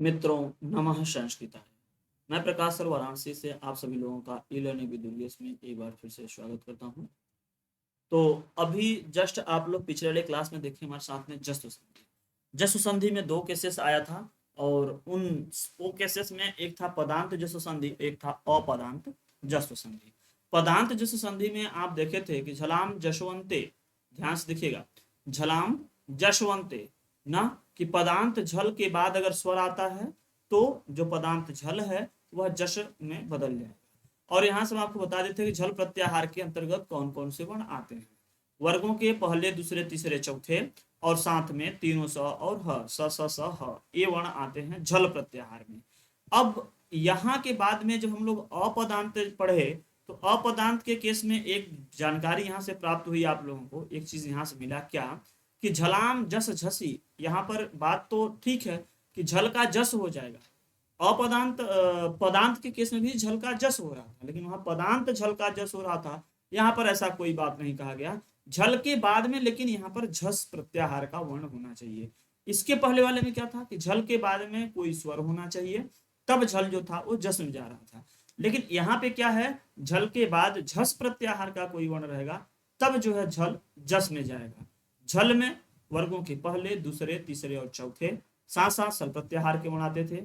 मित्रों, नमः संस्कृताय। मैं प्रकाश सर वाराणसी से आप सभी लोगों का ई लर्निंग विद दुर्गेश में एक बार फिर से स्वागत करता हूं। तो अभी जस्ट आप लोग पिछले वाले क्लास में देखे हमारे साथ में जस्व संधि। जस्व संधि में दो केसेस आया था और उन वो केसेस में एक था पदांत जस्व संधि, एक था अपदांत जस्व संधि। पदांत जस्व संधि में आप देखे थे कि झलाम जशवंते, ध्यान से देखिएगा, झलाम जशवंते ना, कि पदांत झल के बाद अगर स्वर आता है तो जो पदांत झल है वह जश में बदल जाएगा। और यहाँ से हम आपको बता देते हैं कि झल प्रत्याहार के अंतर्गत कौन कौन से वर्ण आते हैं। वर्गों के पहले, दूसरे, तीसरे, चौथे और साथ में तीनों स और ह, स स स ह, ये वर्ण आते हैं झल प्रत्याहार में। अब यहाँ के बाद में जब हम लोग अपदांत पढ़े तो अपदांत के केस में एक जानकारी यहाँ से प्राप्त हुई आप लोगों को, एक चीज यहाँ से मिला क्या कि झलाम जस झसी, यहाँ पर बात तो ठीक है कि झल का जस हो जाएगा। अपदांत पदांत के केस में भी झल का जस हो रहा था, लेकिन वहां पदांत झल का जस हो रहा था, यहाँ पर ऐसा कोई बात नहीं कहा गया। झल के बाद में लेकिन यहाँ पर झस प्रत्याहार का वर्ण होना चाहिए। इसके पहले वाले में क्या था कि झल के बाद में कोई स्वर होना चाहिए, तब झल जो था वो जस में जा रहा था। लेकिन यहाँ पे क्या है, झल के बाद झस प्रत्याहार का कोई वर्ण रहेगा, तब जो है झल जस में जाएगा। झल में वर्गों के पहले, दूसरे, तीसरे और चौथे साथ साथ सल प्रत्याहार के वर्ण आते थे,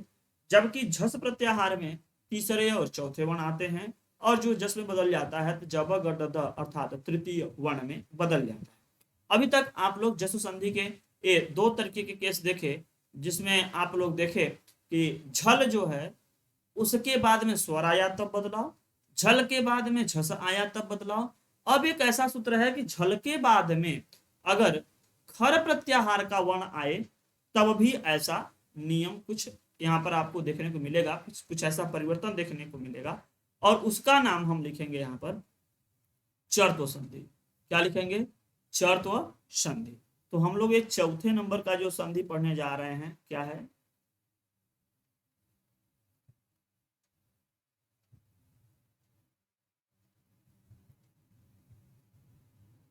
जबकि झस प्रत्याहार में तीसरे और चौथे वर्ण आते हैं, और जो जस में बदल जाता है तो जब ग ड द अर्थात तृतीय वर्ण में बदल जाता है। अभी तक आप लोग जसु संधि के ये दो तरीके के केस देखे, जिसमें आप लोग देखे कि झल जो है उसके बाद में स्वर आया तब बदलाव, झल के बाद में झस आया तब बदलाव। अब एक ऐसा सूत्र है कि झल के बाद में अगर खर प्रत्याहार का वर्ण आए तब भी ऐसा नियम कुछ यहाँ पर आपको देखने को मिलेगा, कुछ ऐसा परिवर्तन देखने को मिलेगा, और उसका नाम हम लिखेंगे यहाँ पर चर्त्व संधि। क्या लिखेंगे? चर्त्व संधि। तो हम लोग एक चौथे नंबर का जो संधि पढ़ने जा रहे हैं, क्या है?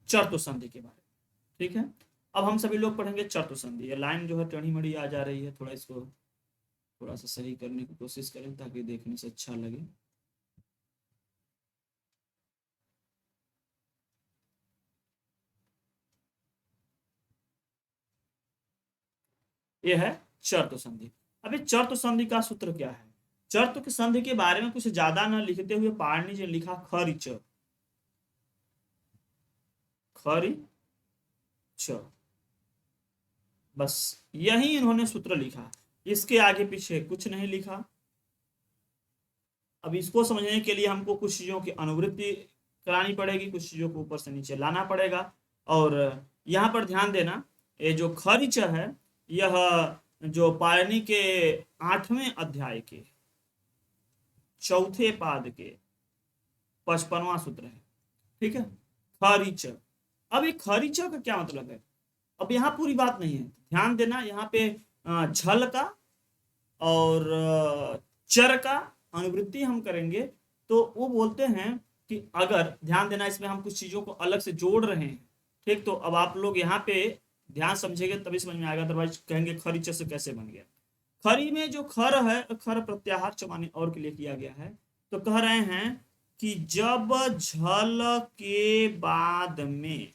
चर्त्व संधि के बारे में, ठीक है। अब हम सभी लोग पढ़ेंगे चर्त्व संधि। ये लाइन जो है टेढ़ी मेढ़ी आ जा रही है, थोड़ा इसको थोड़ा सा सही करने की कोशिश करें ताकि देखने से अच्छा लगे। ये है चर्त्व संधि। अभी चर्त्व संधि का सूत्र क्या है? चर्त्व संधि के बारे में कुछ ज्यादा न लिखते हुए पाणिनि जी ने लिखा खरिच, खरिच, बस यही इन्होंने सूत्र लिखा, इसके आगे पीछे कुछ नहीं लिखा। अब इसको समझने के लिए हमको कुछ चीजों की अनुवृत्ति करानी पड़ेगी, कुछ चीजों को ऊपर से नीचे लाना पड़ेगा। और यहाँ पर ध्यान देना, ये जो खरिच है यह जो पाणिनि के 8वें अध्याय के चौथे पाद के 55वां सूत्र है, ठीक है, खरिच। अब ये खरिच का क्या मतलब है? अब यहाँ पूरी बात नहीं है, ध्यान देना। यहाँ पे झल का और चर का अनुवृत्ति हम करेंगे तो वो बोलते हैं कि अगर, ध्यान देना, इसमें हम कुछ चीजों को अलग से जोड़ रहे हैं, ठीक। तो अब आप लोग यहाँ पे ध्यान समझेंगे तभी समझ में आएगा, अदरवाइज कहेंगे खरिच से कैसे बन गया। खरी में जो खर है, खर प्रत्याहार चमाने और के लिए किया गया है, तो कह रहे हैं कि जब झल के बाद में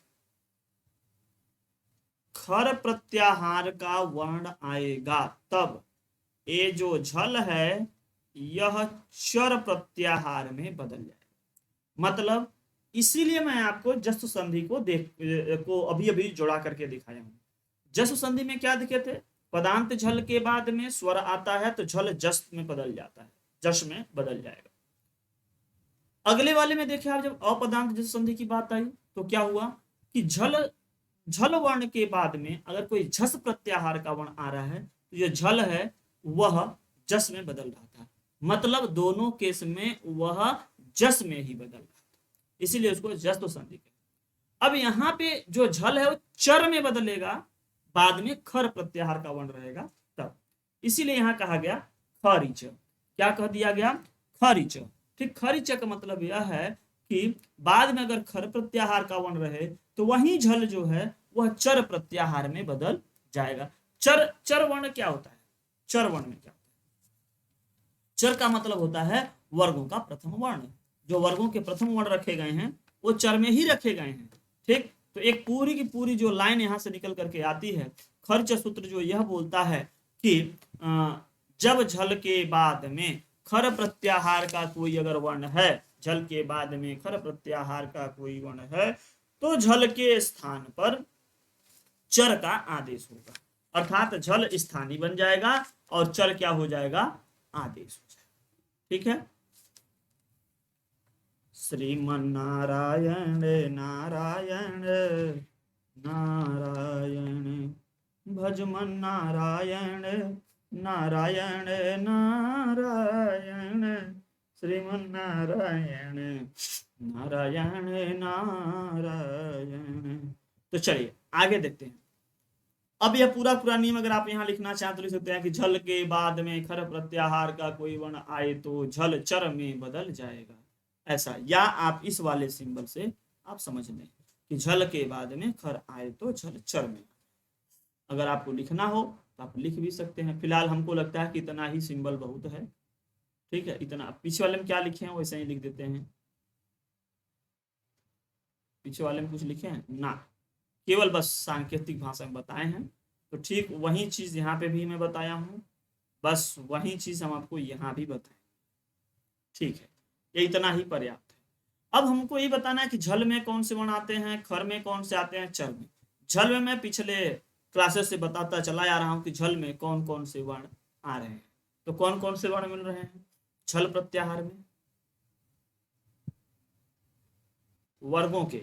खर प्रत्याहार का वर्ण आएगा तब ये जो झल है यह चर प्रत्याहार में बदल जाएगा। मतलब इसीलिए मैं आपको जस्व संधि को अभी अभी जोड़ा करके दिखाया हूं। जस्व संधि में क्या दिखे थे? पदांत झल के बाद में स्वर आता है तो झल जस में बदल जाता है, जस में बदल जाएगा। अगले वाले में देखे आप, जब अपदांत जस्व संधि की बात आई तो क्या हुआ कि झल वर्ण के बाद में अगर कोई झस प्रत्याहार का वर्ण आ रहा है तो जो झल है वह जस में बदल रहा था। मतलब दोनों केस में वह जस में ही बदल रहा था, इसीलिए उसको जस्व संधि कहते हैं। अब यहाँ पे जो झल है वो चर में बदलेगा, बाद में खर प्रत्याहार का वर्ण रहेगा तब, इसीलिए यहाँ कहा गया खरिच। क्या कह दिया गया? खरिच, ठीक। खरिच का मतलब यह है कि बाद में अगर खर प्रत्याहार का वर्ण रहे तो वही झल जो है वह चर प्रत्याहार में बदल जाएगा। चर वर्ण क्या होता है? चर वर्ण में क्या होता है? चर का मतलब होता है वर्गों का प्रथम वर्ण। जो वर्गों के प्रथम वर्ण रखे गए हैं वो चर में ही रखे गए हैं। ठीक, तो एक पूरी की पूरी जो लाइन यहां से निकल करके आती है, खर्च सूत्र जो यह बोलता है कि जब झल के बाद में खर प्रत्याहार का कोई अगर वर्ण है, झल के बाद में खर प्रत्याहार का कोई वर्ण है, तो झल के स्थान पर चर का आदेश होगा, अर्थात झल स्थानीय बन जाएगा और चर क्या हो जाएगा, आदेश हो जाएगा। ठीक है, श्रीमन नारायण नारायण नारायण, भजमन नारायण नारायण नारायण, श्रीमन नारायण नारायण नारायण। तो चलिए आगे देखते हैं। अब यह पूरा पूरा नियम अगर आप यहाँ लिखना चाहें तो लिख सकते हैं कि झल के बाद में खर प्रत्याहार का कोई वर्ण आए तो झल चर में बदल जाएगा, ऐसा। या आप इस वाले सिंबल से आप समझ लें कि झल के बाद में खर आए तो झल चर में। अगर आपको लिखना हो तो आप लिख भी सकते हैं, फिलहाल हमको लगता है कि इतना ही सिंबल बहुत है। ठीक है, इतना। पीछे वाले में क्या लिखे हैं वैसे ही लिख देते हैं। पीछे वाले में कुछ लिखे हैं ना, केवल बस सांकेतिक भाषा में बताए हैं। तो ठीक वही चीज यहाँ पे भी मैं बताया हूँ, बस वही चीज हम आपको यहाँ भी बताएं। ठीक है, ये इतना ही पर्याप्त है। अब हमको ये बताना है कि झल में कौन से वर्ण आते हैं, खर में कौन से आते हैं, चर में। झल में मैं पिछले क्लासेस से बताता चला आ रहा हूँ कि झल में कौन कौन से वर्ण आ रहे हैं। तो कौन कौन से वर्ण मिल रहे हैं झल प्रत्याहार में, वर्गों के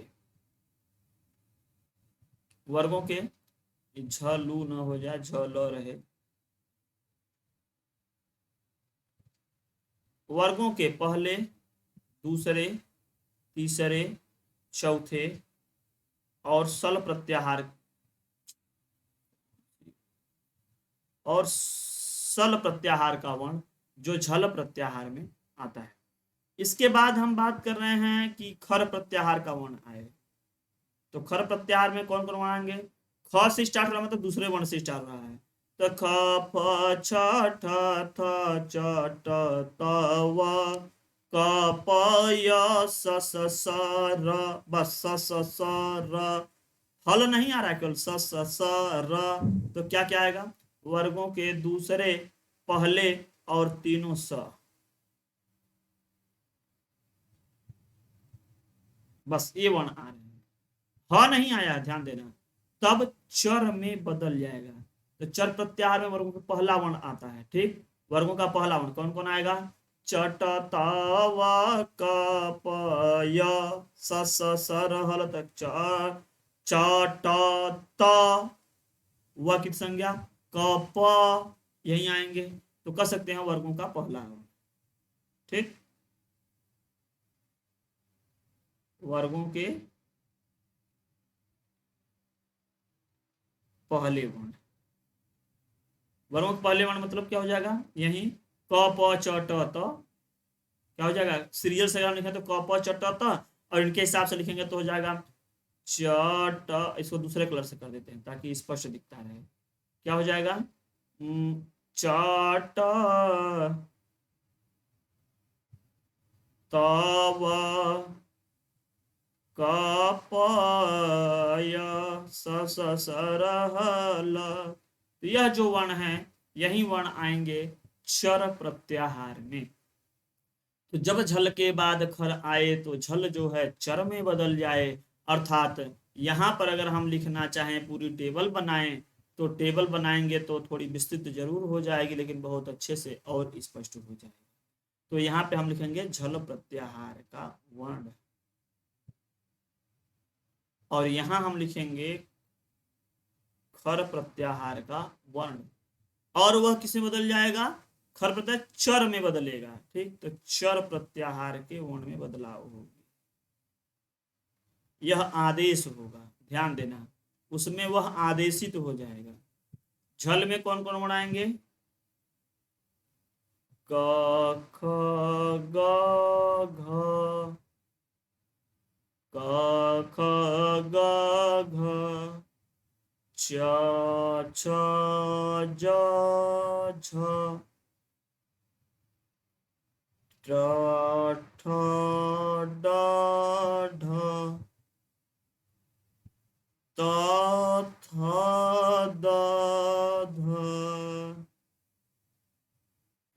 झलू न हो जाए, झल रहे, वर्गों के पहले, दूसरे, तीसरे, चौथे और सल प्रत्याहार का वर्ण जो झल प्रत्याहार में आता है। इसके बाद हम बात कर रहे हैं कि खर प्रत्याहार का वर्ण आए। तो खर प्रत्याहार में कौन कौन वर्ण आएंगे, ख से स्टार्ट हो रहा है मतलब दूसरे वर्ण से स्टार्ट हो रहा है। तो ख फ छ ठ थ च ट त व क प य स स स र, बस स स स र, हल नहीं आ रहा है, केवल स स स र। तो क्या क्या आएगा, वर्गों के दूसरे, पहले और तीनों स, बस ये वर्ण आ रहे हैं। ह नहीं आया, ध्यान देना, तब चर में बदल जाएगा। तो चर प्रत्याहार में वर्गों का पहला वर्ण आता है। ठीक, वर्गों का पहला वर्ण कौन कौन आएगा, चट त व क प य स स स र हल तक च च ट त व की संज्ञा क प, यही आएंगे। तो कह सकते हैं वर्गों का पहला वर्ण। ठीक, वर्गों के पहले वर्ण, वर्गों के पहले वर्ण मतलब क्या हो जाएगा, यही क प च ट त, क्या हो जाएगा, सीरियल से अगर लिखें तो क प च ट त, और इनके हिसाब से लिखेंगे तो हो जाएगा च ट। इसको दूसरे कलर से कर देते हैं ताकि स्पष्ट दिखता रहे। क्या हो जाएगा, च ट त व क प य स स स र ह ल। यह जो वर्ण है यही वर्ण आएंगे चर प्रत्याहार में। तो जब झल के बाद खर आए तो झल जो है चर में बदल जाए, अर्थात यहाँ पर अगर हम लिखना चाहें पूरी टेबल बनाएं तो टेबल बनाएंगे तो थोड़ी विस्तृत जरूर हो जाएगी, लेकिन बहुत अच्छे से और स्पष्ट हो जाएगी। तो यहाँ पे हम लिखेंगे झल प्रत्याहार का वर्ण, और यहाँ हम लिखेंगे खर प्रत्याहार का वर्ण, और वह किसमें बदल जाएगा, खर प्रत्याहार चर में बदलेगा। ठीक, तो चर प्रत्याहार के वर्ण में बदलाव होगी, यह आदेश होगा, ध्यान देना, उसमें वह आदेशित हो जाएगा। झल में कौन कौन वर्ण आएंगे, क ख ग घ, क ख ग घ, च छ ज झ, ट ठ ड ढ त थ द ध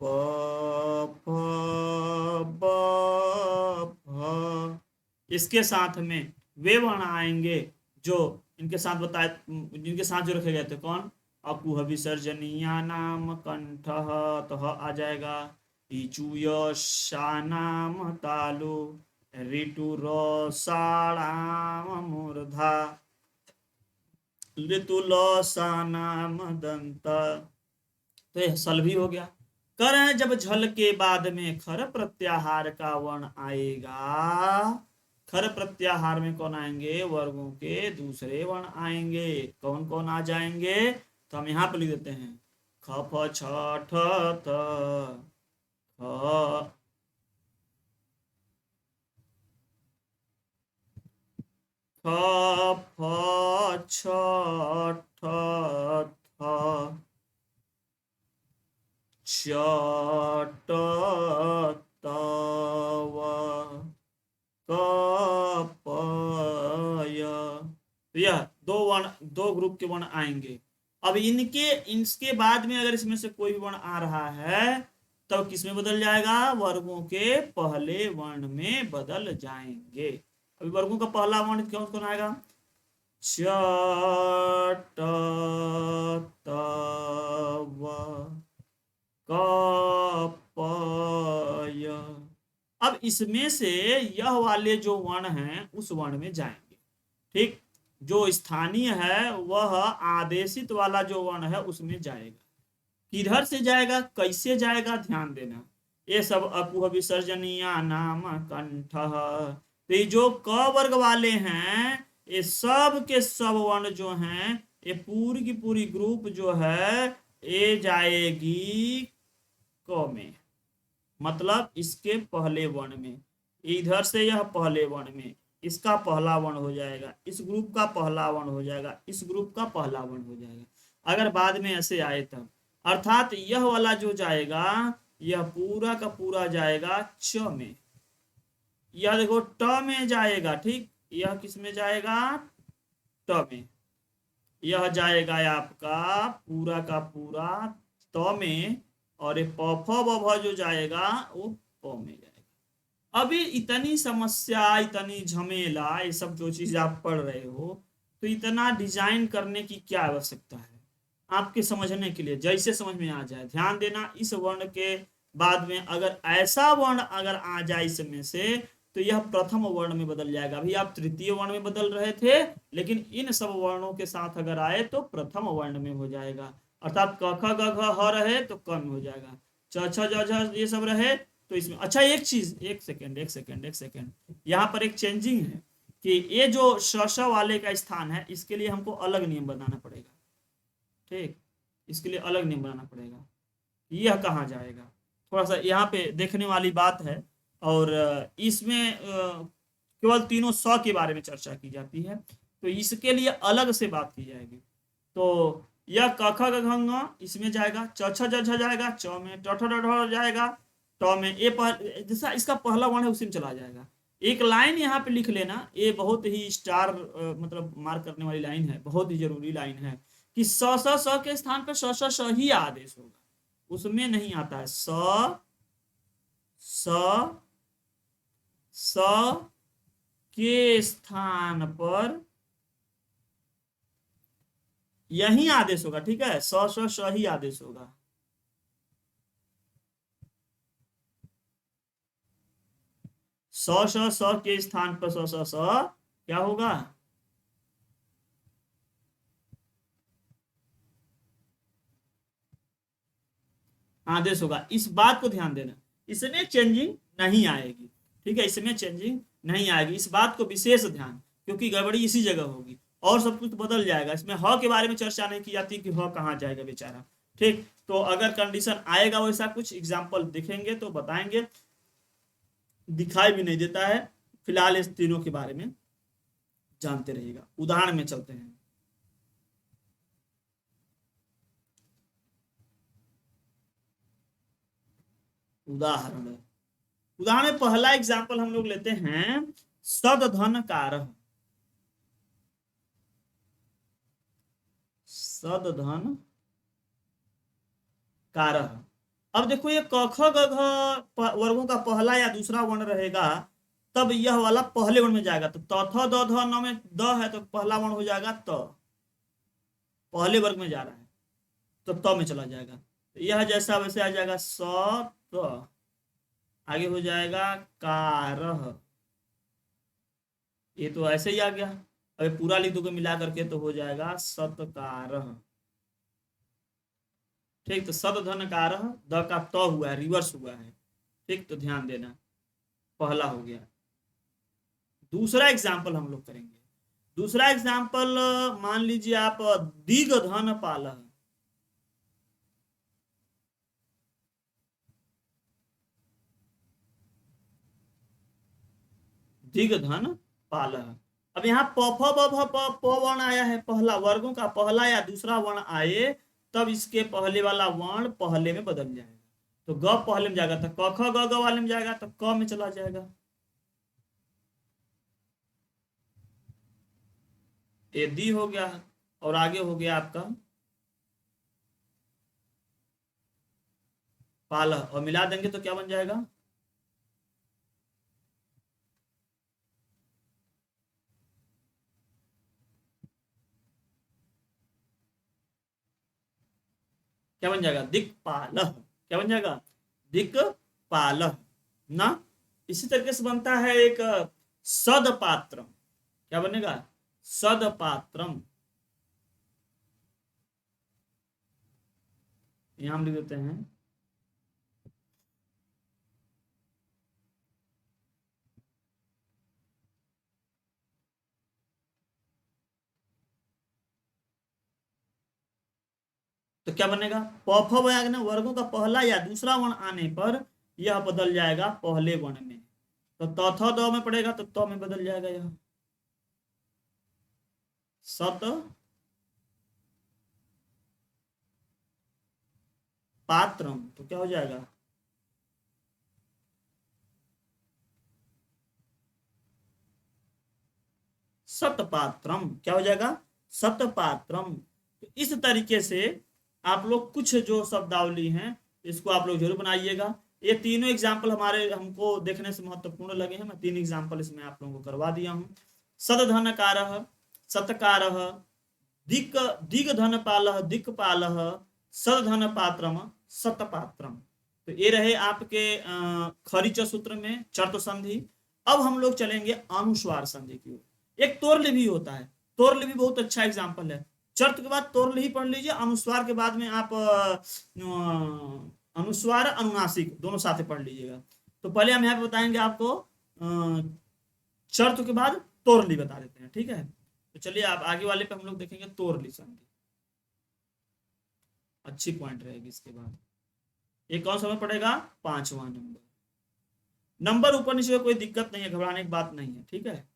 प फ ब भ। इसके साथ में वे वर्ण आएंगे जो इनके साथ बताए, जिनके साथ जो रखे गए थे। कौन? अकुह विसर्जनीया नाम कंठ, तो ह आ जाएगा। ईचुय नाम तालु, ऋतु रोषाणाम मूर्धा, ऋतु नाम दंत। तो यह सल भी हो गया। कर है जब झल के बाद में खर प्रत्याहार का वर्ण आएगा। खर प्रत्याहार में कौन आएंगे? वर्गों के दूसरे वर्ण आएंगे। कौन कौन आ जाएंगे? तो हम यहाँ पे लिख देते हैं। ख फ छ ठ त ख, ख फ छ ठ थ च ट त व क प य। तो यह दो ग्रुप के वर्ण आएंगे। अब इसके बाद में अगर इसमें से कोई भी वर्ण आ रहा है तब किस में बदल जाएगा? वर्गों के पहले वर्ण में बदल जाएंगे। अभी वर्गों का पहला वर्ण कौन कौन आएगा? च ट त व क प य। अब इसमें से यह वाले जो वर्ण हैं उस वर्ण में जाएंगे। ठीक, जो स्थानीय है वह आदेशित वाला जो वर्ण है उसमें जाएगा। किधर से जाएगा, कैसे जाएगा, ध्यान देना। ये सब अकुह विसर्जनीय नाम कंठ। तो ये जो क वर्ग वाले हैं ये सब के सब वर्ण जो हैं, ये पूरी की पूरी ग्रुप जो है ये जाएगी क में, मतलब इसके पहले वर्ण में। इधर से यह पहले वर्ण में, इसका पहला वर्ण हो जाएगा, इस ग्रुप का पहला वर्ण हो जाएगा, इस ग्रुप का पहला वर्ण हो जाएगा अगर बाद में ऐसे आए तब। अर्थात यह वाला जो जाएगा यह पूरा का पूरा जाएगा च में। यह देखो ट में जाएगा। ठीक, यह किस में जाएगा? ट में। यह जाएगा आपका पूरा का पूरा त में, और ये प फ ब भ जो जाएगा वो प में जाएगा। अभी इतनी समस्या, इतनी झमेला, ये सब जो चीज आप पढ़ रहे हो, तो इतना डिजाइन करने की क्या आवश्यकता है? आपके समझने के लिए, जैसे समझ में आ जाए। ध्यान देना, इस वर्ण के बाद में अगर ऐसा वर्ण अगर आ जाए इसमें से, तो यह प्रथम वर्ण में बदल जाएगा। अभी आप तृतीय वर्ण में बदल रहे थे, लेकिन इन सब वर्णों के साथ अगर आए तो प्रथम वर्ण में हो जाएगा। अर्थात क ख ग घ ह रहे तो क में हो जाएगा, च छ ज झ ये सब रहे तो इसमें। अच्छा, एक चीज, एक सेकेंड, यहाँ पर एक चेंजिंग है कि ये जो श वाले का स्थान है इसके लिए हमको अलग नियम बनाना पड़ेगा। ठीक, इसके लिए अलग नियम बनाना पड़ेगा। यह कहाँ जाएगा, थोड़ा सा यहाँ पे देखने वाली बात है। और इसमें केवल तीनों सौ के बारे में चर्चा की जाती है, तो इसके लिए अलग से बात की जाएगी। तो यह क ख ग घ ङ इसमें जाएगा, च छ ज झ जाएगा च में, ट ठ ड ढ जाएगा ट में। ये जैसा इसका पहला वर्ण है उसी में चला जाएगा। एक लाइन यहाँ पे लिख लेना, ये बहुत ही स्टार मतलब मार्क करने वाली लाइन है, बहुत ही जरूरी लाइन है कि स के स्थान पर श ही आदेश होगा, उसमें नहीं आता है स स स के स्थान पर यही आदेश होगा। ठीक है, स ही आदेश होगा। स के स्थान पर स क्या होगा? आदेश होगा। इस बात को ध्यान देना, इसमें चेंजिंग नहीं आएगी। ठीक है, इसमें चेंजिंग नहीं आएगी, इस बात को विशेष ध्यान, क्योंकि गड़बड़ी इसी जगह होगी। और सब कुछ बदल जाएगा। इसमें ह के बारे में चर्चा नहीं की जाती कि ह कहाँ जाएगा बेचारा। ठीक, तो अगर कंडीशन आएगा वैसा कुछ एग्जाम्पल दिखेंगे तो बताएंगे, दिखाई भी नहीं देता है। फिलहाल इस तीनों के बारे में जानते रहिएगा। उदाहरण में चलते हैं। उदाहरण उदाहरण में पहला एग्जाम्पल हम लोग लेते हैं सदधन कारः। सदधन कारः। अब देखो ये क ख ग घ वर्गों का पहला या दूसरा वर्ण रहेगा, तब यह वाला पहले वर्ण में जाएगा। तो त थ द ध न में द है तो पहला वर्ण हो जाएगा त, पहले वर्ग में जा रहा है तो त में चला जाएगा। तो यह जैसा वैसे आ जाएगा स त, आगे हो जाएगा कारः, ये तो ऐसे ही आ गया। अब पूरा लिख दोगे मिला करके तो हो जाएगा सत्कारः। ठीक, तो सदधन कारः, द का त हुआ है, रिवर्स हुआ है। ठीक, तो ध्यान देना, पहला हो गया। दूसरा एग्जाम्पल हम लोग करेंगे। दूसरा एग्जाम्पल मान लीजिए आप दिग्धन पालः। दिग्धन पालः। अब यहाँ प फ ब भ प प वर्ण आया है, पहला वर्गों का पहला या दूसरा वर्ण आए तब इसके पहले वाला वर्ण पहले में बदल जाएगा। तो ग पहले में जाएगा तो क ख ग ग वाले में जाएगा तो क में चला जाएगा। ये दी हो गया और आगे हो गया आपका पालः, और मिला देंगे तो क्या बन जाएगा क्या बन जाएगा दिक्पालः। क्या बन जाएगा दिक्पालः ना। इसी तरीके से बनता है एक सदपात्रम। क्या बनेगा सदपात्रम। यहां हम लिख देते हैं तो क्या बनेगा प फ वर्गों का पहला या दूसरा वर्ण आने पर यह बदल जाएगा पहले वर्ण में। तो त थ द में पड़ेगा तो त में बदल जाएगा यह सत पात्रम। तो क्या हो जाएगा सतपात्रम। क्या हो जाएगा सतपात्रम। तो इस तरीके से आप लोग कुछ जो शब्दावली हैं इसको आप लोग जरूर बनाइएगा। ये तीनों एग्जाम्पल हमारे हमको देखने से महत्वपूर्ण लगे हैं, मैं तीन एग्जाम्पल इसमें आप लोगों को करवा दिया हूँ। सदधनकारः, सत्कारः, दिक् दिग्धनपालः, दिक्पालः, सदधनपात्रम, सतपात्रम। तो ये रहे आपके खरिच सूत्र में चर्त संधि। अब हम लोग चलेंगे अनुस्वार संधि की ओर। एक तोरले भी होता है, तोरले भी बहुत अच्छा एग्जाम्पल है। चर्त के बाद तोरले ही पढ़ लीजिए, अनुस्वार के बाद में आप अनुस्वार अनुनासिक दोनों साथ पढ़ लीजिएगा। तो पहले हम यहाँ पे बताएंगे आपको चर्त के बाद तोरली बता देते हैं, ठीक है। तो चलिए आप आगे वाले पे हम लोग देखेंगे तोरली संधि, अच्छी पॉइंट रहेगी इसके बाद। ये कौन सा में पड़ेगा 5वां नंबर। नंबर ऊपर नीचे कोई दिक्कत नहीं है, घबराने की बात नहीं है, ठीक है।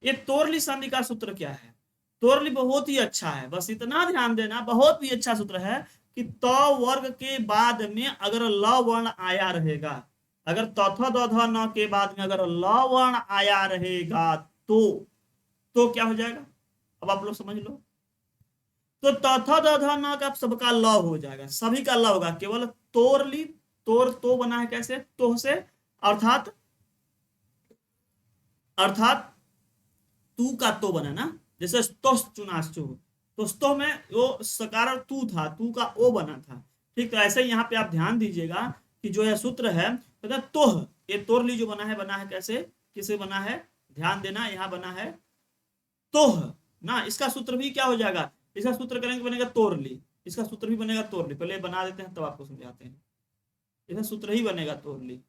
ये तोरली संधि का सूत्र क्या है। तोरली बहुत ही अच्छा है, बस इतना ध्यान देना, बहुत ही अच्छा सूत्र है कि त वर्ग के बाद में अगर ल वर्ण आया रहेगा, अगर तथ द ध न के बाद में अगर ल वर्ण आया रहेगा तो क्या हो जाएगा, अब आप लोग समझ लो। तो तथ द ध न का सबका ल हो जाएगा, सभी का ल होगा, केवल तोरली, तोर तो बना है कैसे तो से, अर्थात अर्थात तू का तो बना ना, जैसे स्तोष चुनाश्चो, तो स्तो में वो सकार तू था, तू का ओ बना था। ठीक, तो ऐसे ही यहाँ पे आप ध्यान दीजिएगा कि जो यह सूत्र है तो तोह, ये तोरली जो बना है कैसे, किसे बना है, ध्यान देना, यहाँ बना है तोह ना। इसका सूत्र भी क्या हो जाएगा, इसका सूत्र करेंगे बनेगा तोरली, इसका सूत्र भी बनेगा तोरली। पहले बना देते हैं तब आपको समझाते हैं। इसका सूत्र ही बनेगा तोरली।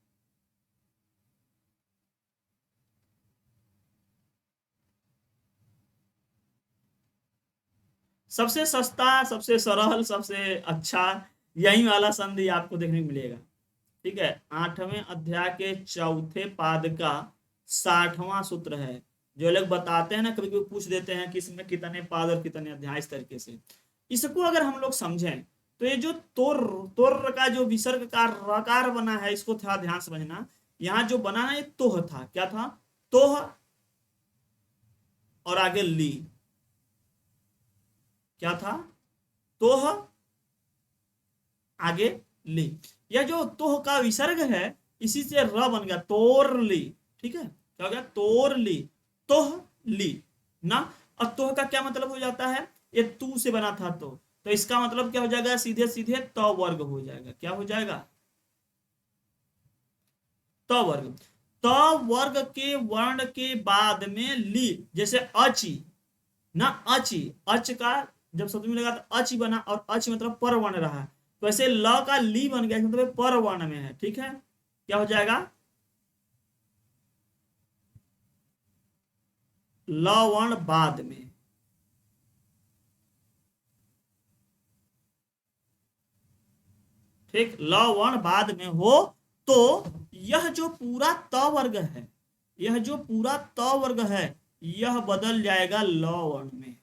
सबसे सस्ता, सबसे सरल, सबसे अच्छा यही वाला संधि आपको देखने को मिलेगा, ठीक है। 8वें अध्याय के चौथे पाद का 60वां सूत्र है जो लोग बताते हैं ना, कभी कभी पूछ देते हैं कि इसमें कितने पाद और कितने अध्याय, इस तरीके से इसको अगर हम लोग समझें तो ये जो तोर तोर का जो विसर्ग का रकार बना है, इसको थोड़ा ध्यान समझना। यहाँ जो बना है ये तोह था, क्या था? तोह, और आगे ली, क्या था? तोह, आगे ली। यह जो तोह का विसर्ग है, इसी से र बन गया तोर ली। ठीक है, क्या हो गया? तोर ली, तोह ली ना। और तोह का क्या मतलब हो जाता है? ये तू से बना था तो इसका मतलब क्या हो जाएगा? सीधे सीधे त वर्ग हो जाएगा। क्या हो जाएगा? त वर्ग। त वर्ग के वर्ण के बाद में ली, जैसे अची ना, अची, अच का जब शब्द में लगा तो अच बना, और अच मतलब पर वर्ण रहा, तो ऐसे ल का ली बन गया, मतलब पर वर्ण में है। ठीक है, क्या हो जाएगा? ल वर्ण बाद में। ठीक, ल वर्ण बाद में हो तो यह जो पूरा त वर्ग है, यह जो पूरा त वर्ग है, यह बदल जाएगा ल वर्ण में।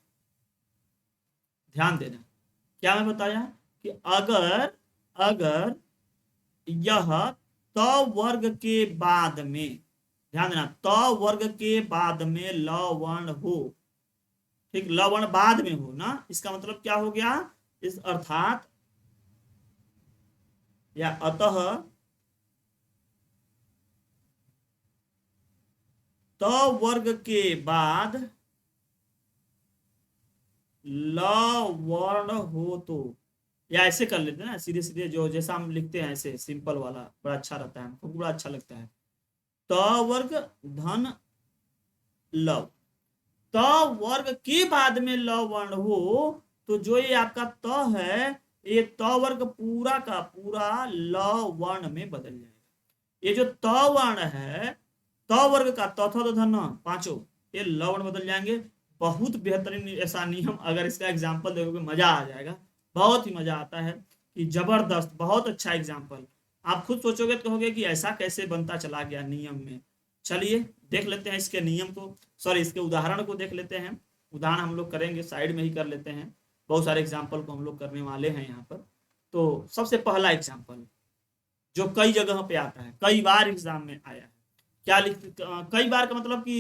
ध्यान देना, क्या मैं बताया कि अगर अगर यह त वर्ग के बाद में, ध्यान देना, त वर्ग के बाद में ल वर्ण हो, ठीक, ल वर्ण बाद में हो ना, इसका मतलब क्या हो गया? इस अर्थात या अतः त वर्ग के बाद ल वर्ण हो तो, या ऐसे कर लेते हैं ना, सीधे सीधे जो जैसा हम लिखते हैं ऐसे सिंपल वाला बड़ा अच्छा रहता है, हमको बड़ा अच्छा लगता है। त वर्ग धन लव, त वर्ग के बाद में ल वर्ण हो तो जो ये आपका त है, ये त वर्ग पूरा का पूरा ल वर्ण में बदल जाएगा। ये जो त वर्ण है, त वर्ग का त थ धन पांचों, ये ल वर्ण बदल जाएंगे। बहुत बेहतरीन ऐसा नियम, अगर इसका एग्जाम्पल देखोगे मजा आ जाएगा, बहुत ही मजा आता है कि जबरदस्त, बहुत अच्छा एग्जाम्पल। आप खुद सोचोगे तो कहोगे कि ऐसा कैसे बनता चला गया नियम में। चलिए देख लेते हैं इसके नियम को, सॉरी इसके उदाहरण को देख लेते हैं। उदाहरण हम लोग करेंगे, साइड में ही कर लेते हैं, बहुत सारे एग्जाम्पल को हम लोग करने वाले हैं यहाँ पर। तो सबसे पहला एग्जाम्पल जो कई जगह पे आता है, कई बार एग्जाम में आया है, क्या लिख, कई बार का मतलब कि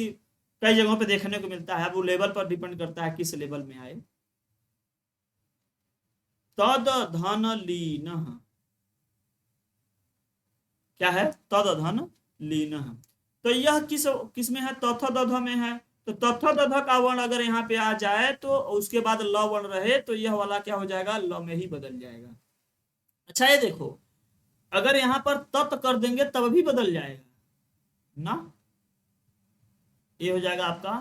कई जगहों पे देखने को मिलता है, वो लेवल पर डिपेंड करता है किस लेवल में आए। तद धन लीन, क्या है? तद धन लीन। तो यह किस किस में है? तथ दध में है। तो तथ दध का वर्ण अगर यहाँ पे आ जाए तो उसके बाद ल वर्ण रहे तो यह वाला क्या हो जाएगा? ल में ही बदल जाएगा। अच्छा ये देखो, अगर यहाँ पर तत् कर देंगे तब भी बदल जाएगा ना, ये हो जाएगा आपका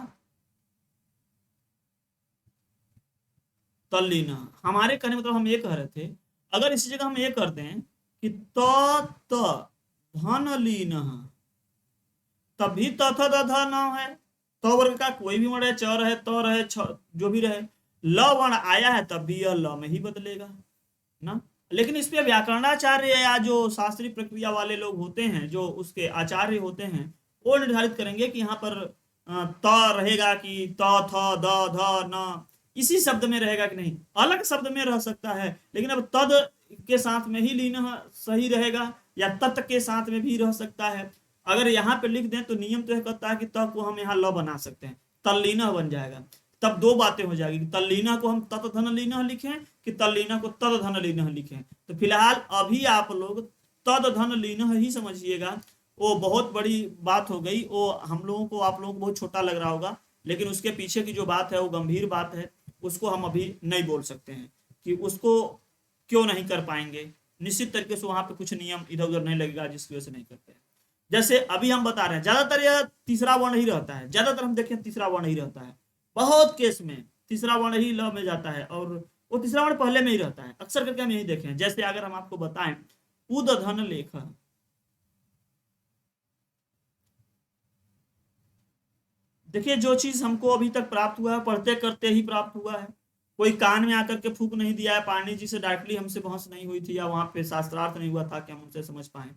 तल्लीन। हमारे कहने मतलब हम ये कह रहे थे, अगर इसी जगह हम ये कर दें कि त धन लीन, तभी तथ दध न है। त वर्ग का कोई भी वर्ण है, च रहे, त रहे, जो भी रहे, ल वर्ण आया है तब भी यह ल में ही बदलेगा ना। लेकिन इस पे व्याकरणाचार्य या जो शास्त्रीय प्रक्रिया वाले लोग होते हैं, जो उसके आचार्य होते हैं, वो निर्धारित करेंगे कि यहाँ पर त रहेगा कि त थ द ध न इसी शब्द में रहेगा कि नहीं, अलग शब्द में रह सकता है। लेकिन अब तद के साथ में ही लीना सही रहेगा, या तत् के साथ में भी रह सकता है। अगर यहाँ पे लिख दें तो नियम तो यह कहता है कि त को हम यहाँ ल बना सकते हैं, तल्लीना बन जाएगा। तब दो बातें हो जाएगी कि तल्लीना को हम तत् धन लीना लिखें कि तल्लीना को तद धन लीना लिखें। तो फिलहाल अभी आप लोग तद धन लीना ही समझिएगा। वो बहुत बड़ी बात हो गई, वो हम लोगों को, आप लोगों को बहुत छोटा लग रहा होगा, लेकिन उसके पीछे की जो बात है वो गंभीर बात है। उसको हम अभी नहीं बोल सकते हैं कि उसको क्यों नहीं कर पाएंगे। निश्चित तरीके से वहां पे कुछ नियम इधर उधर नहीं लगेगा जिसकी वजह से नहीं करते हैं। जैसे अभी हम बता रहे हैं, ज्यादातर यह तीसरा वर्ण ही रहता है, ज्यादातर हम देखें तीसरा वर्ण ही रहता है, बहुत केस में तीसरा वर्ण ही ल में जाता है, और वो तीसरा वर्ण पहले में ही रहता है। अक्सर करके हम यही देखे हैं। जैसे अगर हम आपको बताएं उद धन लेख, देखिए जो चीज हमको अभी तक प्राप्त हुआ है पढ़ते करते ही प्राप्त हुआ है। कोई कान में आकर के फूक नहीं दिया है, पाणी जी से डायरेक्टली हमसे बहस नहीं हुई थी, या वहां पे शास्त्रार्थ नहीं हुआ था कि हम उनसे समझ पाए।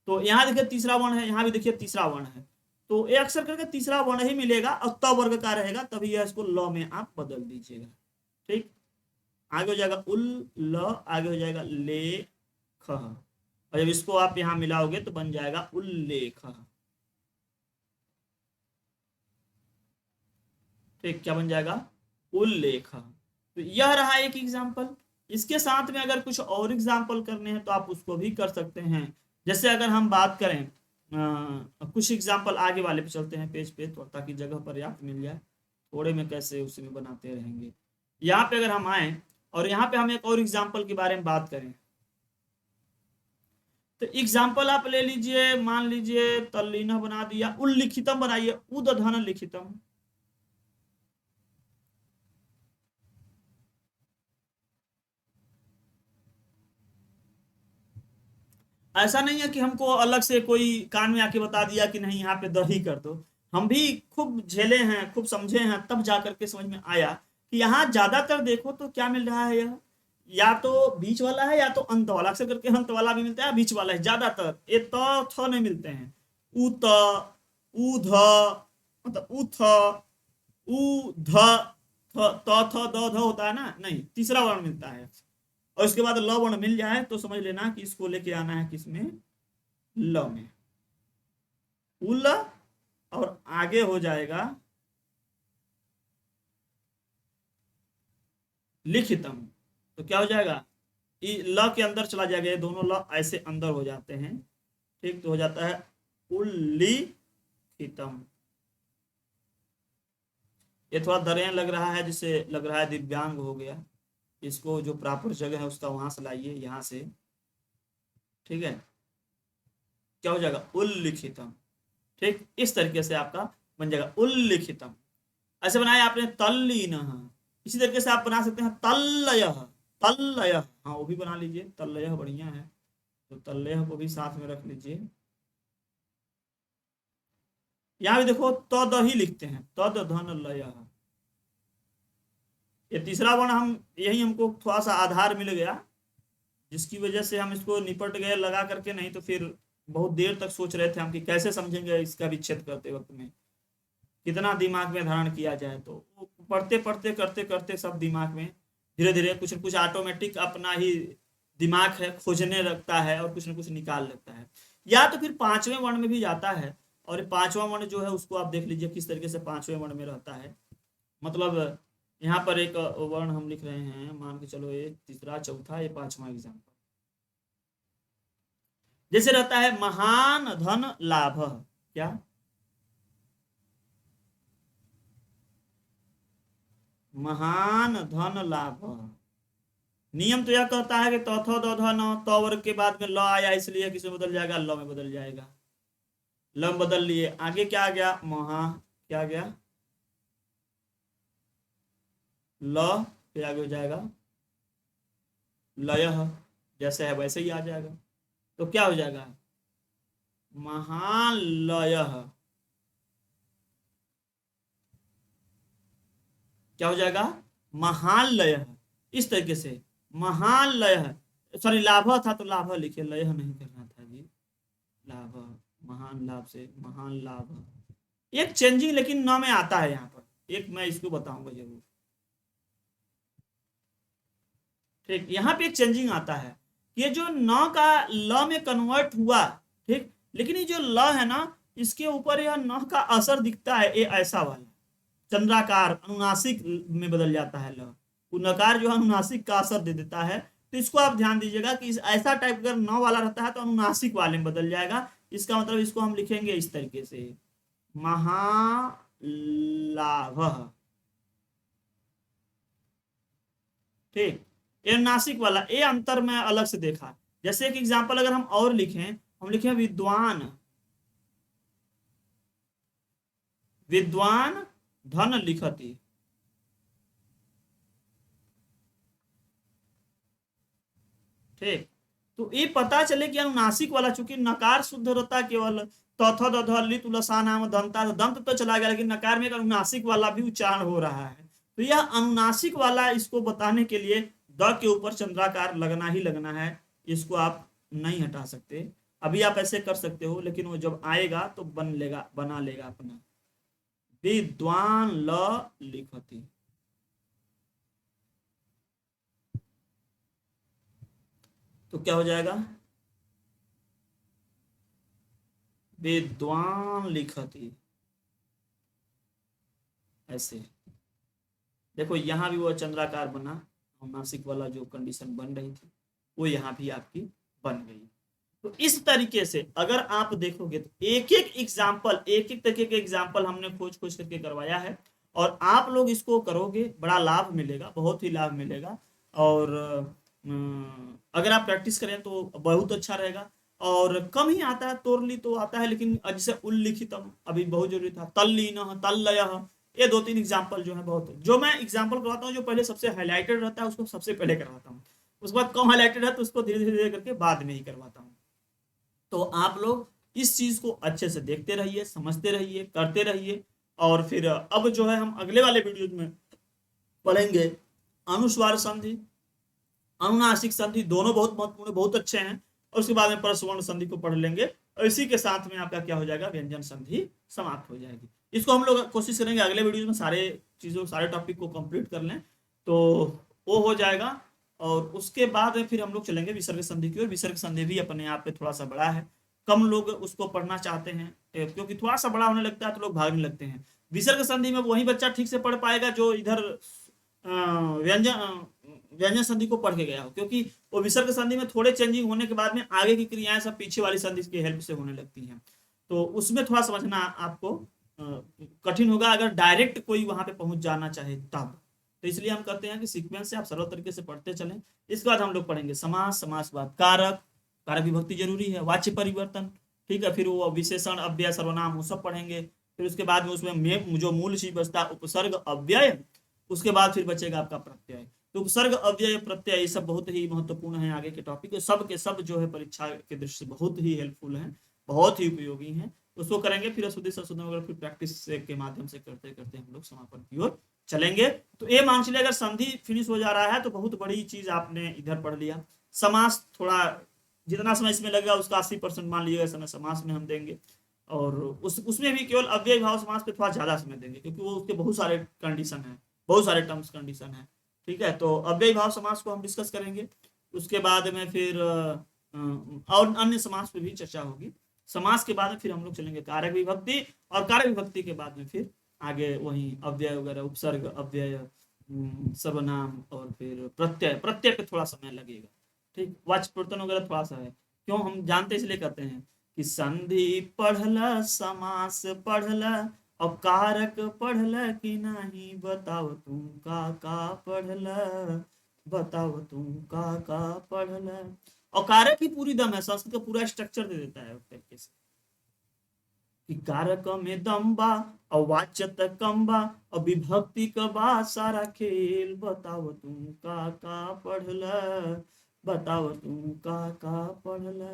तो यहाँ देखिए तीसरा वर्ण है, यहाँ भी देखिए तीसरा वर्ण है। तो ये अक्सर करके तीसरा वर्ण ही मिलेगा और त वर्ग का रहेगा, तभी यह इसको ल में आप बदल दीजिएगा। ठीक, आगे हो जाएगा उल ल, आगे हो जाएगा ले ख, और जब इसको आप यहाँ मिलाओगे तो बन जाएगा उल्लेख। ठीक, क्या बन जाएगा? उल्लेख। तो यह रहा एक एग्जाम्पल। इसके साथ में अगर कुछ और एग्जाम्पल करने हैं तो आप उसको भी कर सकते हैं। जैसे अगर हम बात करें कुछ एग्जाम्पल आगे वाले पे चलते हैं पेज पे, तो ताकि जगह पर्याप्त मिल जाए, थोड़े में कैसे उसी में बनाते रहेंगे। यहाँ पे अगर हम आए और यहाँ पे हम एक और एग्जाम्पल के बारे में बात करें, तो एग्जाम्पल आप ले लीजिए, मान लीजिए तल्लीन बना दिया, उल्लिखितम बनाइए, उदधन लिखितम। ऐसा नहीं है कि हमको अलग से कोई कान में आके बता दिया कि नहीं यहाँ पे दही कर दो। हम भी खूब झेले हैं, खूब समझे हैं, तब जा करके समझ में आया कि यहाँ ज्यादातर देखो तो क्या मिल रहा है, यह या तो बीच वाला है या तो अंत वाला। अक्सर करके अंत वाला भी मिलता है, बीच वाला है ज्यादातर। ये त थ नहीं मिलते हैं। उत, उध, मतलब उथ, ध, त थ द ध होता है ना, नहीं, तीसरा वर्ण मिलता है। और इसके बाद ल वर्ण मिल जाए तो समझ लेना कि इसको लेके आना है किसमें? ल में। उल, और आगे हो जाएगा लिखितम। तो क्या हो जाएगा? ल के अंदर चला जाएगा, ये दोनों ल ऐसे अंदर हो जाते हैं। ठीक, तो हो जाता है उल्लिखितम। ये थोड़ा दरें लग रहा है, जिससे लग रहा है दिव्यांग हो गया। इसको जो प्रॉपर जगह है उसका वहां से लाइए, यहाँ से। ठीक है, क्या हो जाएगा? उल्लिखितम। ठीक, इस तरीके से आपका बन जाएगा उल्लिखितम। ऐसे बनाया आपने तल्लीन। इसी तरीके से आप बना सकते हैं तल्लय। तल्लय, हाँ वो भी बना लीजिए, तल्लय बढ़िया है, तो तल्लय को भी साथ में रख लीजिए। यहाँ भी देखो तद ही लिखते हैं, तद धन लय। ये तीसरा वर्ण हम यही हमको थोड़ा सा आधार मिल गया, जिसकी वजह से हम इसको निपट गए लगा करके, नहीं तो फिर बहुत देर तक सोच रहे थे हम कि कैसे समझेंगे इसका विच्छेद करते वक्त में, कितना दिमाग में धारण किया जाए। तो पढ़ते पढ़ते करते करते सब दिमाग में धीरे धीरे कुछ न कुछ ऑटोमेटिक अपना ही दिमाग है खोजने लगता है और कुछ न कुछ निकाल लगता है। या तो फिर पांचवें वर्ण में भी जाता है, और ये पांचवा वर्ण जो है उसको आप देख लीजिए किस तरीके से पांचवें वर्ण में रहता है। मतलब यहाँ पर एक वर्ण हम लिख रहे हैं, मान के चलो ये तीसरा, चौथा, ये पांचवा एग्जाम्पल। जैसे रहता है महान धन लाभ। क्या? महान धन लाभ। नियम तो यह कहता है कि तौथ दौध न तौ वर्ग के बाद में ल आया, इसलिए किसमें बदल जाएगा? ल में बदल जाएगा। ल में बदल लिए, आगे क्या आ गया? महा, क्या आ गया? ल, फिर आगे हो जाएगा लय, जैसे है वैसे ही आ जाएगा। तो क्या हो जाएगा? महालय। क्या हो जाएगा? महालय। इस तरीके से महालय, सॉरी लाभ था तो लाभ लिखे, लय नहीं करना था जी। लाभ, महान लाभ से महान लाभ। एक चेंजिंग लेकिन न में आता है यहाँ पर, एक मैं इसको बताऊंगा जरूर। ठीक, यहाँ पे एक चेंजिंग आता है, ये जो न का ल में कन्वर्ट हुआ, ठीक, लेकिन ये जो ल है ना, इसके ऊपर यह न का असर दिखता है, ये ऐसा वाला चंद्राकार अनुनासिक में बदल जाता है। ल नकार जो है अनुनासिक का असर दे देता है। तो इसको आप ध्यान दीजिएगा कि ऐसा टाइप अगर न वाला रहता है तो अनुनासिक वाले में बदल जाएगा। इसका मतलब इसको हम लिखेंगे इस तरीके से, महालाभ। ठीक, ये नासिक वाला, ये अंतर में अलग से देखा। जैसे एक एग्जांपल अगर हम और लिखें, हम लिखें विद्वान, विद्वान धन लिखती। ठीक, तो ये पता चले कि अनुनासिक वाला, चूंकि नकार शुद्ध रहता केवल तथ दध लित लसा नाम दंता, दंत तो चला गया, लेकिन नकार में एक अनुनासिक वाला भी उच्चारण हो रहा है। तो यह अनुनासिक वाला, इसको बताने के लिए द के ऊपर चंद्राकार लगना ही लगना है, इसको आप नहीं हटा सकते। अभी आप ऐसे कर सकते हो, लेकिन वो जब आएगा तो बना लेगा अपना। विद्वान ल लिखती, तो क्या हो जाएगा, विद्वान लिखती। ऐसे देखो यहाँ भी वो चंद्राकार बना, नासिक वाला जो कंडीशन बन रही थी वो यहाँ भी आपकी बन गई। तो इस तरीके से अगर आप देखोगे तो एक एक एग्जाम्पल, एक एक तरीके के एग्जाम्पल हमने खोज खोज करके करवाया है, और आप लोग इसको करोगे बड़ा लाभ मिलेगा, बहुत ही लाभ मिलेगा। और अगर आप प्रैक्टिस करें तो बहुत अच्छा रहेगा। और कम ही आता है, तोरली तो आता है, लेकिन जैसे उल्लिखितम अभी बहुत जरूरी था, तल्लीन, तल्लय, ये 2-3 एग्जाम्पल जो है बहुत, जो मैं एग्जाम्पल करवाता हूँ जो पहले सबसे हाईलाइटेड रहता है उसको सबसे पहले करवाता हूँ, उसके बाद कम हाईलाइटेड है तो उसको धीरे धीरे करके बाद में ही करवाता हूँ। तो आप लोग इस चीज को अच्छे से देखते रहिए, समझते रहिए, करते रहिए। और फिर अब जो है हम अगले वाले वीडियो में पढ़ेंगे अनुस्वार संधि, अनुनासिक संधि, दोनों बहुत महत्वपूर्ण, बहुत अच्छे हैं। और उसके बाद में परस्वर्ण संधि को पढ़ लेंगे, और इसी के साथ में आपका क्या हो जाएगा, व्यंजन संधि समाप्त हो जाएगी। इसको हम लोग कोशिश करेंगे अगले वीडियो में सारे चीजों, सारे टॉपिक को कंप्लीट कर लें, तो वो हो जाएगा। और उसके बाद में फिर हम लोग चलेंगे विसर्ग संधि की ओर। विसर्ग संधि भी अपने आप में थोड़ा सा बड़ा है, कम लोग उसको पढ़ना चाहते हैं, क्योंकि थोड़ा सा बड़ा होने लगता है तो लोग भागने लगते हैं। विसर्ग संधि में वही बच्चा ठीक से पढ़ पाएगा जो इधर व्यंजन संधि को पढ़ के गया हो, क्योंकि वो विसर्ग संधि में थोड़े चेंजिंग होने के बाद में आगे की क्रियाएं सब पीछे वाली संधि की हेल्प से होने लगती हैं, तो उसमें थोड़ा समझना आपको कठिन होगा अगर डायरेक्ट कोई वहां पे पहुंच जाना चाहे तब। तो इसलिए हम कहते हैं कि सीक्वेंस से आप सरल तरीके से पढ़ते चलें। इसके बाद हम लोग पढ़ेंगे समास, समास बाद कारक, कारक विभक्ति जरूरी है, वाच्य परिवर्तन, ठीक है, फिर वो विशेषण, अव्यय, सर्वनाम, वो सब पढ़ेंगे। फिर उसके बाद में उसमें जो मूल चीज बचता है उपसर्ग, अव्यय, उसके बाद फिर बचेगा आपका प्रत्यय। तो उपसर्ग, अव्यय, प्रत्यय, ये सब बहुत ही महत्वपूर्ण है आगे के टॉपिक, सब के सब जो है परीक्षा के दृष्टि से बहुत ही हेल्पफुल है, बहुत ही उपयोगी है। उसको करेंगे, फिर अशुद्धि संशोधन वगैरह फिर प्रैक्टिस के माध्यम से करते करते हम लोग समापन की ओर चलेंगे। तो ये मान चलिए अगर संधि फिनिश हो जा रहा है तो बहुत बड़ी चीज आपने इधर पढ़ लिया। समास थोड़ा, जितना समय इसमें लगेगा उसका 80% मान लीजिएगा समय समास में हम देंगे, और उसमें भी केवल अव्यय भाव समास पे थोड़ा ज्यादा समय देंगे, क्योंकि वो उसके बहुत सारे कंडीशन है, बहुत सारे टर्म्स कंडीशन है, ठीक है। तो अव्यय भाव समास को हम डिस्कस करेंगे। उसके बाद में फिर और अन्य समास पे भी चर्चा होगी। समास के बाद में फिर हम लोग चलेंगे कारक विभक्ति, और कारक विभक्ति के बाद में फिर आगे वही अव्यय वगैरह, उपसर्ग, अव्यय, सर्वनाम, और फिर प्रत्यय, प्रत्यय पे थोड़ा समय लगेगा, ठीक। वाच्यप्रवर्तन वगैरह थोड़ा सा है, क्यों हम जानते इसलिए कहते हैं कि संधि पढ़ला, समास पढ़ला, और कारक पढ़ला कि नहीं, बताओ तुम का पढ़ला, बताओ तुम का पढ़ला। और कारक ही पूरी दम है, संस्कृत का पूरा स्ट्रक्चर दे देता है उस तरीके से कि कारक में दम बा, और वाच्यत कम बा, और विभक्ति का बा सारा खेल, बताओ तुम का पढ़ला, बताओ तुम का पढ़ला।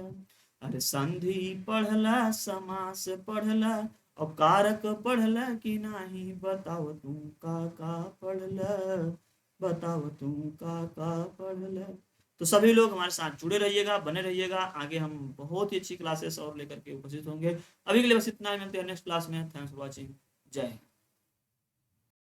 अरे संधि पढ़ला, समास पढ़ला, और कारक पढ़ला कि नहीं, बताओ तुम का पढ़ला, बताओ तुम का पढ़ला। तो सभी लोग हमारे साथ जुड़े रहिएगा, बने रहिएगा, आगे हम बहुत ही अच्छी क्लासेस और लेकर के उपस्थित होंगे। अभी के लिए बस इतना ही, मिलते हैं नेक्स्ट क्लास में। Thanks for watching. जय हिंद।